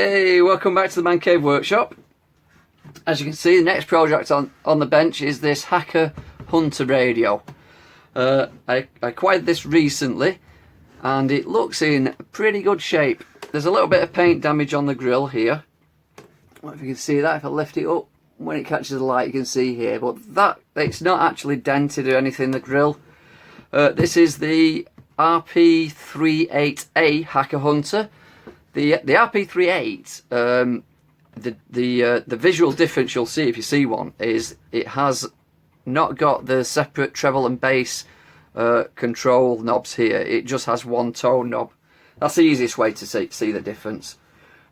Hey, welcome back to the Man Cave Workshop. As you can see, the next project on the bench is this Hacker Hunter radio. I acquired this recently and it looks in pretty good shape. There's a little bit of paint damage on the grill here. I don't know if you can see that. If I lift it up, when it catches the light you can see here, but it's not actually dented or anything, the grill. This is the RP38A Hacker Hunter. The RP38, the visual difference you'll see if you see one is it has not got the separate treble and bass control knobs here. It just has one tone knob. That's the easiest way to see the difference.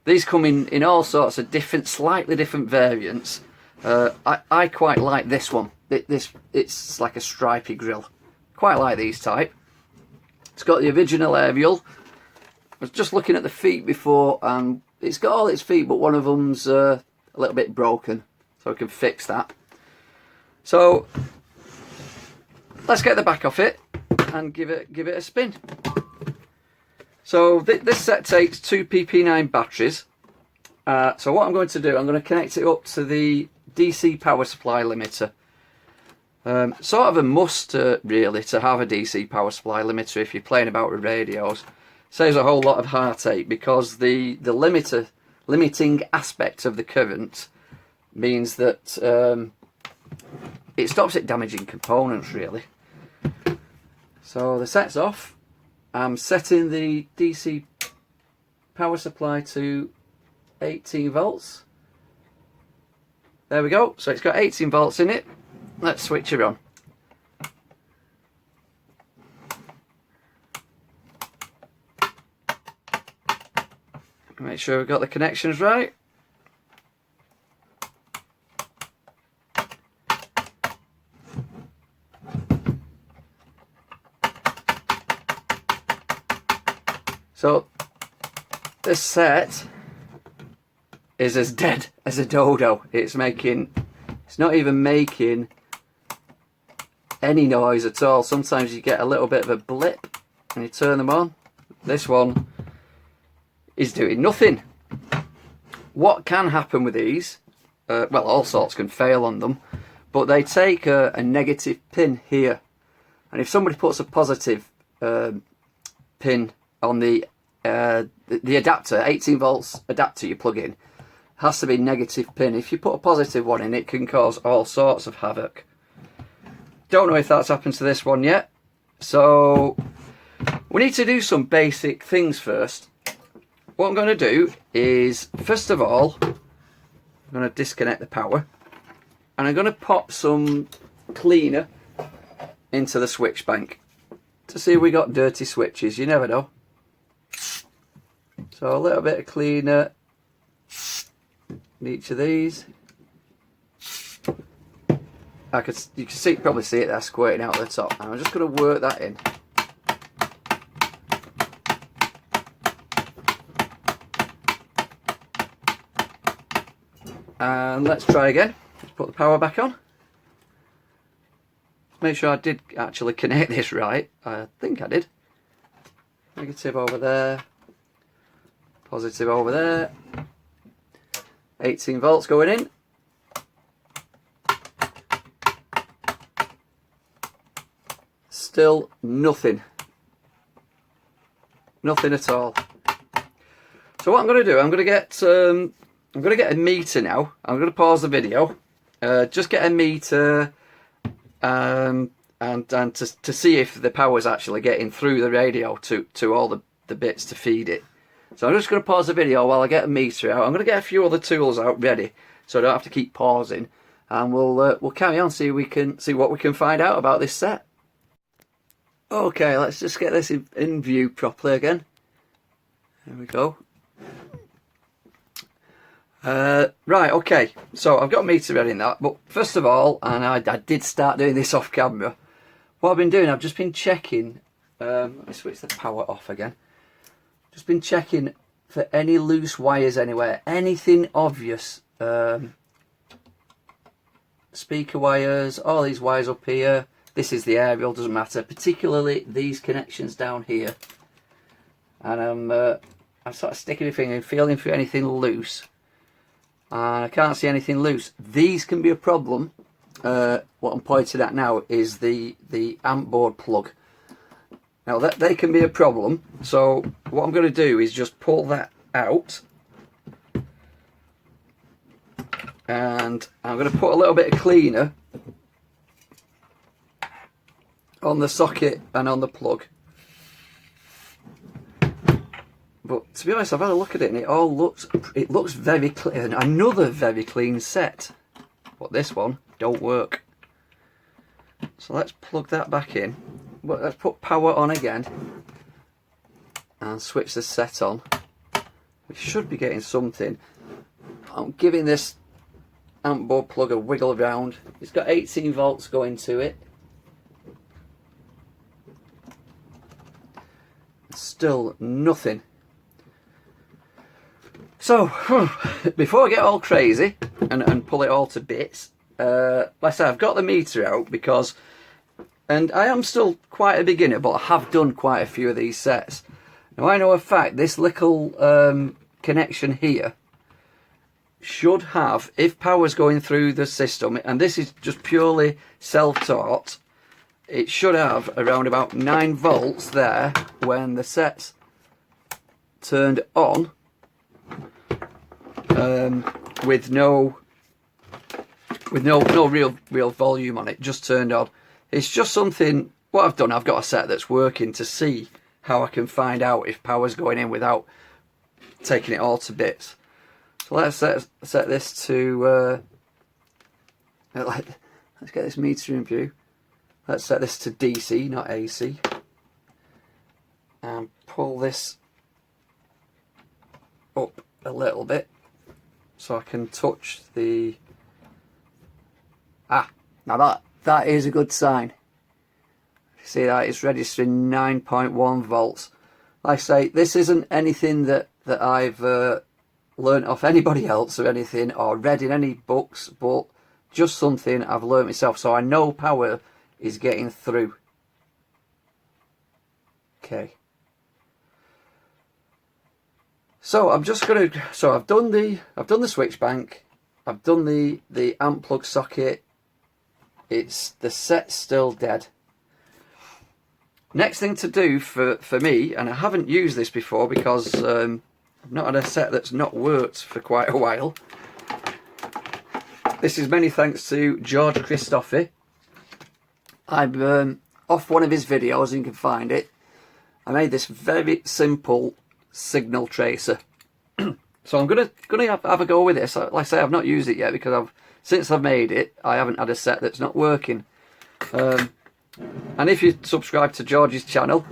These come in all sorts of slightly different variants. I quite like this one. It's like a stripy grill. Quite like these type. It's got the original aerial. I was just looking at the feet before, and it's got all its feet, but one of them's a little bit broken, so we can fix that. So let's get the back off it and give it a spin. So this set takes 2 PP9 batteries. So what I'm going to do, I'm going to connect it up to the DC power supply limiter. Sort of a must really to have a DC power supply limiter if you're playing about with radios. Saves a whole lot of heartache because the limiting aspect of the current means that it stops it damaging components really. So the set's off. I'm setting the DC power supply to 18 volts. There we go. So it's got 18 volts in it. Let's switch it on. Make sure we've got the connections right. So this set is as dead as a dodo. It's not even making any noise at all. Sometimes you get a little bit of a blip and you turn them on. This one is doing nothing. What can happen with these, well, all sorts can fail on them, but they take a negative pin here, and if somebody puts a positive pin on the adapter, 18 volts adapter you plug in, has to be negative pin. If you put a positive one in, it can cause all sorts of havoc. Don't know if that's happened to this one yet, so we need to do some basic things first. What I'm going to do is, first of all, I'm going to disconnect the power and I'm going to pop some cleaner into the switch bank to see if we got dirty switches. You never know. So a little bit of cleaner in each of these. You can probably see it there squirting out the top. And I'm just going to work that in. And let's try again. Let's put the power back on. Make sure I did actually connect this right. I think I did. Negative over there. Positive over there. 18 volts going in. Still nothing. Nothing at all. So what I'm going to do, I'm going to get a meter now. I'm going to pause the video, just get a meter, and to see if the power's actually getting through the radio to all the bits to feed it. So I'm just going to pause the video while I get a meter out. I'm going to get a few other tools out ready, so I don't have to keep pausing, and we'll carry on, see what we can find out about this set. Okay, let's just get this in view properly again. There we go. Right, okay, so I've got a meter ready in that, but first of all, and I did start doing this off camera, what I've been doing, I've just been checking, let me switch the power off again, just been checking for any loose wires anywhere, anything obvious, speaker wires, all these wires up here, this is the aerial, doesn't matter, particularly these connections down here, and I'm sort of sticking my finger and feeling for anything loose, and I can't see anything loose. These can be a problem. What I'm pointing at now is the amp board plug. Now that they can be a problem, so what I'm going to do is just pull that out, and I'm going to put a little bit of cleaner on the socket and on the plug. But to be honest, I've had a look at it and it looks very clean. Another very clean set, but this one don't work. So let's plug that back in. But let's put power on again and switch the set on. We should be getting something. I'm giving this amp board plug a wiggle around. It's got 18 volts going to it. Still nothing. So before I get all crazy and pull it all to bits, like I say, I've got the meter out because, and I am still quite a beginner, but I have done quite a few of these sets. Now I know a fact, this little connection here should have, if power's going through the system, and this is just purely self-taught, it should have around about 9 volts there when the set's turned on, with no real volume on it, just turned on. It's just something, what I've done, I've got a set that's working to see how I can find out if power's going in without taking it all to bits. So let's set this to, let's get this meter in view. Let's set this to DC, not AC. And pull this up a little bit so I can touch the... now that is a good sign. See that, it's registering 9.1 volts. Like I say, this isn't anything that I've learnt off anybody else or anything, or read in any books, but just something I've learnt myself, so I know power is getting through. Okay. So I'm just gonna, so I've done the switch bank, I've done the amp plug socket. It's, the set's still dead. Next thing to do for me, and I haven't used this before because I've not had a set that's not worked for quite a while. This is many thanks to George Christophe. I'm off one of his videos, you can find it. I made this very simple signal tracer. So I'm gonna have a go with this. Like I say, I've not used it yet because since I've made it, I haven't had a set that's not working. And if you subscribe to George's channel,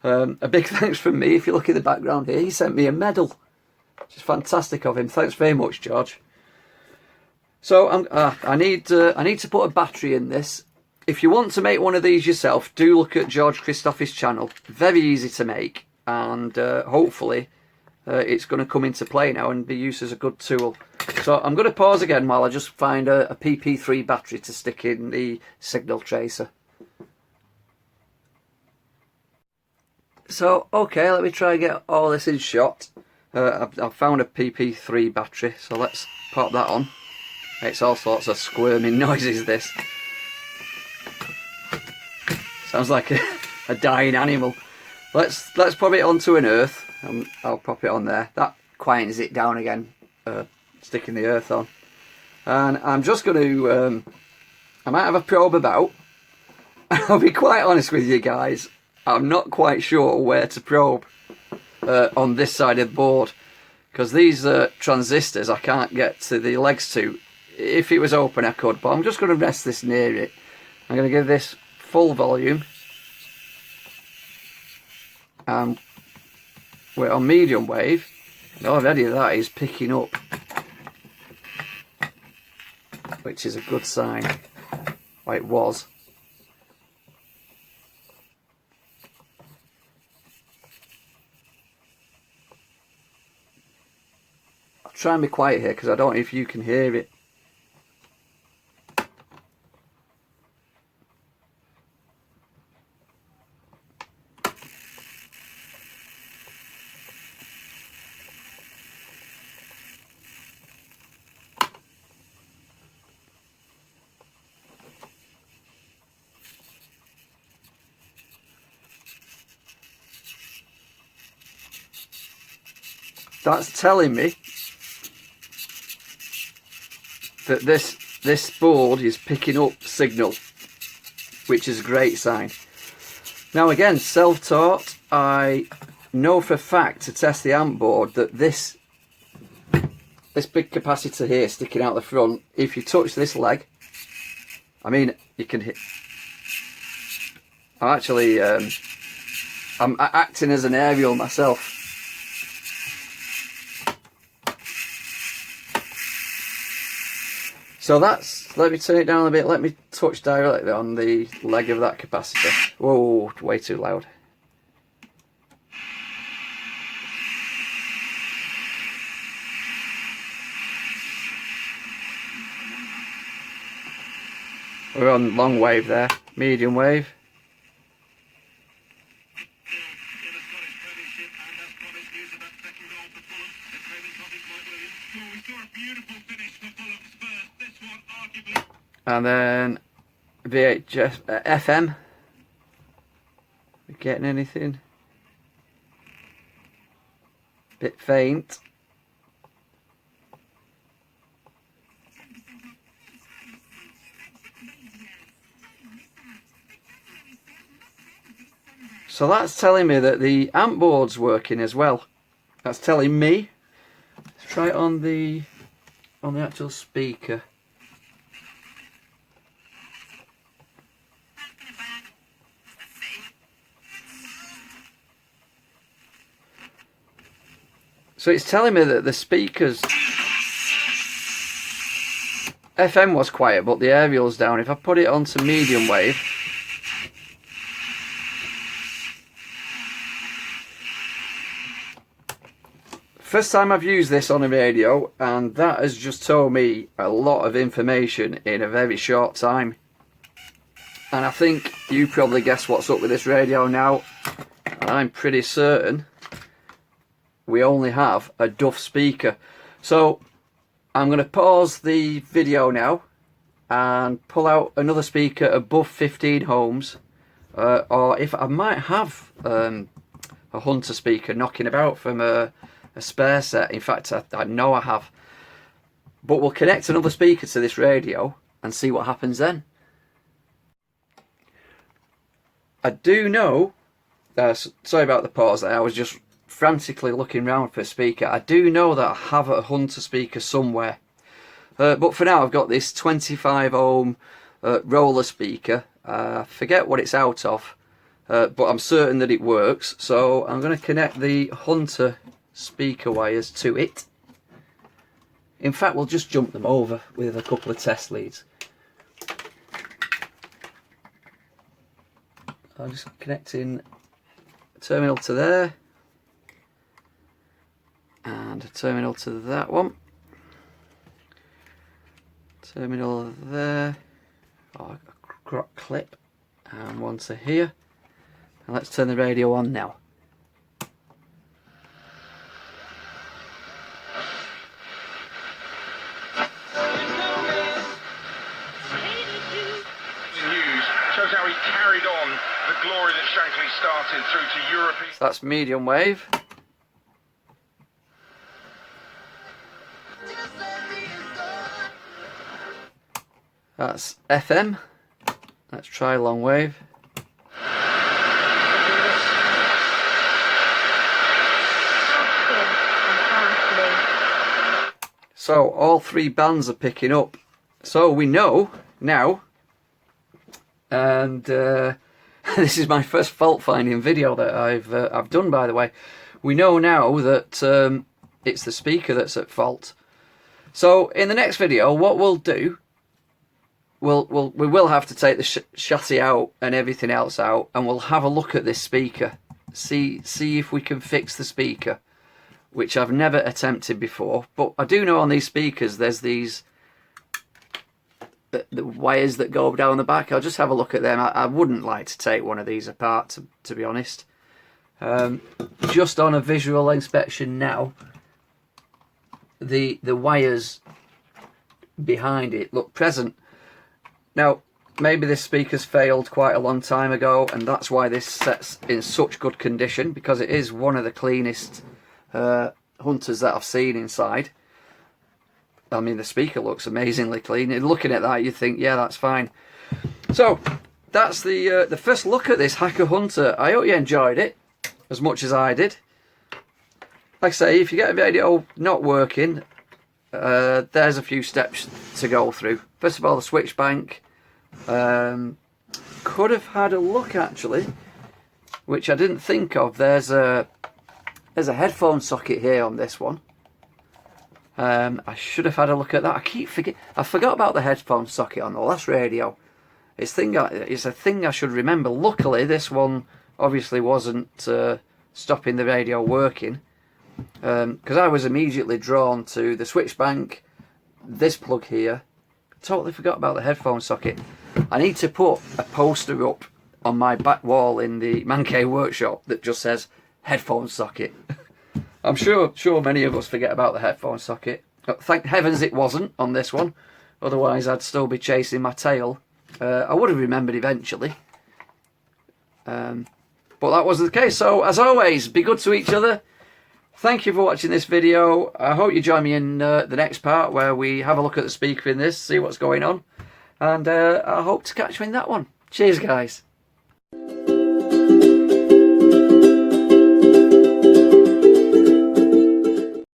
a big thanks from me. If you look in the background here, he sent me a medal, which is fantastic of him. Thanks very much, George. So I need to put a battery in this. If you want to make one of these yourself, do look at George Christophe's channel. Very easy to make, and hopefully it's going to come into play now and be used as a good tool. So I'm going to pause again while I just find a PP3 battery to stick in the signal tracer. So okay, let me try and get all this in shot. I've found a PP3 battery, so let's pop that on. It's all sorts of squirming noises, this. Sounds like a dying animal. Let's pop it onto an earth. I'll pop it on there. That quietens it down again, sticking the earth on. And I'm just going to, I might have a probe about. I'll be quite honest with you guys, I'm not quite sure where to probe on this side of the board, because these transistors I can't get to the legs to. If it was open I could, but I'm just going to rest this near it. I'm going to give this full volume. We're on medium wave, and already that is picking up, which is a good sign. Well, it was. I'll try and be quiet here because I don't know if you can hear it. that's telling me that this board is picking up signal, which is a great sign. Now again, self-taught, I know for a fact to test the amp board that this big capacitor here sticking out the front, if you touch this leg, I mean, you can hit. I'm acting as an aerial myself. So that's, let me turn it down a bit, let me touch directly on the leg of that capacitor. Whoa, way too loud. We're on long wave there, medium wave. And then VHF, FM. We getting anything? Bit faint. So that's telling me that the amp board's working as well. That's telling me. Let's try it on the actual speaker. So it's telling me that the speakers FM was quiet, but the aerial's down. If I put it onto medium wave, first time I've used this on a radio, and that has just told me a lot of information in a very short time. And I think you probably guess what's up with this radio now. And I'm pretty certain we only have a Duff speaker. So I'm going to pause the video now and pull out another speaker above 15 ohms, or if I might have a Hunter speaker knocking about from a spare set. In fact, I know I have. But we'll connect another speaker to this radio and see what happens then. I do know, sorry about the pause there, I was just frantically looking around for a speaker. I do know that I have a Hunter speaker somewhere. But for now I've got this 25 ohm roller speaker. I forget what it's out of, but I'm certain that it works. So I'm going to connect the Hunter speaker wires to it. In fact, we'll just jump them over with a couple of test leads. I'm just connecting a terminal to there and a terminal to that one, terminal there, a clip, and one to here. And let's turn the radio on now. Shows how he carried on the glory that Shankly started through to European. So that's medium wave. That's FM. Let's try long wave. So all three bands are picking up. So we know now, and this is my first fault finding video that I've done, by the way. We know now that it's the speaker that's at fault. So in the next video, what we'll do, we will have to take the chassis out and everything else out, and we'll have a look at this speaker, see if we can fix the speaker, which I've never attempted before. But I do know on these speakers there's these the wires that go down the back. I'll just have a look at them. I wouldn't like to take one of these apart, to be honest. Just on a visual inspection now, the wires behind it look present. Now, maybe this speaker's failed quite a long time ago, and that's why this set's in such good condition, because it is one of the cleanest hunters that I've seen inside. I mean, the speaker looks amazingly clean. And looking at that, you think, yeah, that's fine. So that's the first look at this Hacker Hunter. I hope you enjoyed it as much as I did. Like I say, if you get a video not working, there's a few steps to go through. First of all, the switch bank. Could have had a look actually, which I didn't think of. There's a headphone socket here on this one. I should have had a look at that. I forgot about the headphone socket on the last radio. It's a thing I should remember. Luckily, this one obviously wasn't stopping the radio working, because I was immediately drawn to the switch bank, this plug here. Totally forgot about the headphone socket. I need to put a poster up on my back wall in the Man Cave workshop that just says headphone socket. I'm sure many of us forget about the headphone socket. Thank heavens it wasn't on this one, otherwise I'd still be chasing my tail. I would have remembered eventually, but that wasn't the case. So as always, be good to each other. Thank you for watching this video. I hope you join me in the next part where we have a look at the speaker in this, see what's going on, and I hope to catch you in that one. Cheers guys.